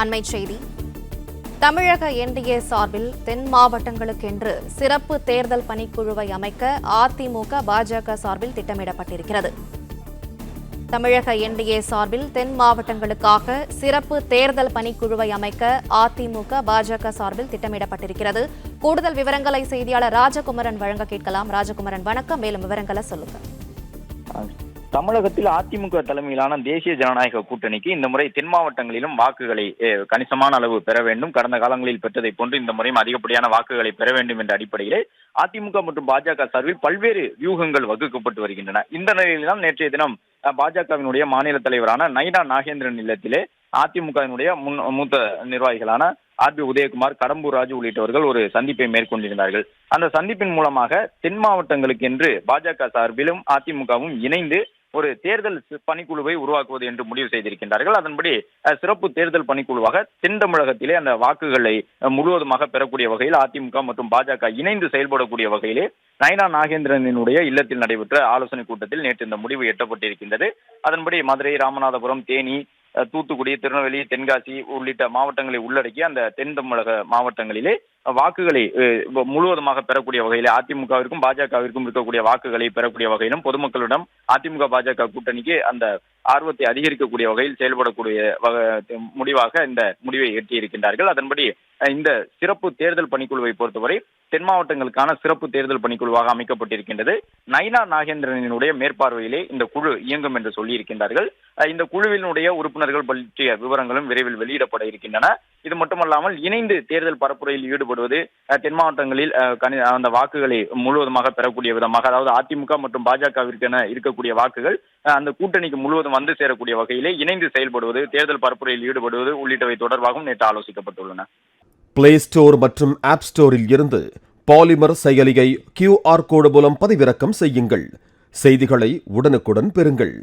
அண்மைச் செய்தி. தமிழக என்டிஏ சார்பில் தென் மாவட்டங்களுக்கென்று சிறப்பு தேர்தல் பணிக்குழுவை அமைக்க அதிமுக, பாஜக சார்பில் திட்டமிடப்பட்டிருக்கிறது. தமிழக என்டிஏ சார்பில் தென் மாவட்டங்களுக்காக சிறப்பு தேர்தல் பணிக்குழுவை அமைக்க அதிமுக, பாஜக சார்பில் திட்டமிடப்பட்டிருக்கிறது. கூடுதல் விவரங்களை செய்தியாளர் ராஜகுமரன் வழங்க கேட்கலாம். ராஜகுமரன், வணக்கம். மேலும் விவரங்களை சொல்லுங்க. தமிழகத்தில் அதிமுக தலைமையிலான தேசிய ஜனநாயக கூட்டணிக்கு இந்த முறை தென் மாவட்டங்களிலும் வாக்குகளை கணிசமான அளவு பெற வேண்டும். கடந்த காலங்களில் பெற்றதை போன்று இந்த முறையும் அதிகப்படியான வாக்குகளை பெற வேண்டும் என்ற அடிப்படையிலே அதிமுக மற்றும் பாஜக சார்பில் பல்வேறு வியூகங்கள் வகுக்கப்பட்டு வருகின்றன. இந்த நிலையில்தான் நேற்றைய தினம் பாஜகவினுடைய மாநில தலைவரான நயினா நாகேந்திரன் இல்லத்திலே அதிமுகவினுடைய மூத்த நிர்வாகிகளான ஆர்.பி. உதயகுமார், கடம்பூர் ராஜு உள்ளிட்டவர்கள் ஒரு சந்திப்பை மேற்கொண்டிருந்தார்கள். அந்த சந்திப்பின் மூலமாக தென் மாவட்டங்களுக்கு என்று பாஜக சார்பிலும் அதிமுகவும் இணைந்து ஒரு தேர்தல் பணிக்குழுவை உருவாக்குவது என்று முடிவு செய்திருக்கின்றார்கள். அதன்படி சிறப்பு தேர்தல் பணிக்குழுவாக தென் தமிழகத்திலே அந்த வாக்குகளை முழுவதுமாக பெறக்கூடிய வகையில் அதிமுக மற்றும் பாஜக இணைந்து செயல்படக்கூடிய வகையிலே நயினா நாகேந்திரனுடைய இல்லத்தில் நடைபெற்ற ஆலோசனை கூட்டத்தில் நேற்று இந்த முடிவு எட்டப்பட்டிருக்கின்றது. அதன்படி மதுரை, ராமநாதபுரம், தேனி, தூத்துக்குடி, திருநெல்வேலி, தென்காசி உள்ளிட்ட மாவட்டங்களை உள்ளடக்கிய அந்த தென் தமிழக மாவட்டங்களிலே வாக்குகளை முழுவதுமாக பெறக்கூடிய வகையிலே அதிமுகவிற்கும் பாஜகவிற்கும் இருக்கக்கூடிய வாக்குகளை பெறக்கூடிய வகையிலும் பொதுமக்களிடம் அதிமுக பாஜக கூட்டணிக்கு அந்த ஆர்வத்தை அதிகரிக்கக்கூடிய வகையில் செயல்படக்கூடிய முடிவாக இந்த முடிவை எட்டியிருக்கின்றார்கள். அதன்படி இந்த சிறப்பு தேர்தல் பணிக்குழுவை பொறுத்தவரை தென் மாவட்டங்களுக்கான சிறப்பு தேர்தல் பணிக்குழுவாக அமைக்கப்பட்டிருக்கின்றது. நயினா நாகேந்திரனுடைய மேற்பார்வையிலே இந்த குழு இயங்கும் என்று சொல்லியிருக்கின்றார்கள். இந்த குழுவினுடைய உறுப்பினர்கள் பற்றிய விவரங்களும் விரைவில் வெளியிடப்பட இருக்கின்றன. இது மட்டுமல்லாமல் இணைந்து தேர்தல் பரப்புரையில் ஈடுபடுவது, தென் மாவட்டங்களில் அந்த வாக்குகளை முழுவதுமாக பெறக்கூடிய விதமாக, அதாவது அதிமுக மற்றும் பாஜகவிற்கென இருக்கக்கூடிய வாக்குகள் அந்த கூட்டணிக்கு முழுவதும் வந்து சேரக்கூடிய வகையிலே இணைந்து செயல்படுவது, தேர்தல் பரப்புரையில் ஈடுபடுவது உள்ளிட்டவை தொடர்பாகவும் நேற்று ஆலோசிக்கப்பட்டுள்ளன. பிளே ஸ்டோர் மற்றும் ஆப் ஸ்டோரில் இருந்து பாலிமர் செயலியை QR கோடு மூலம் பதிவிறக்கம் செய்யுங்கள். செய்திகளை உடனுக்குடன் பெறுங்கள்.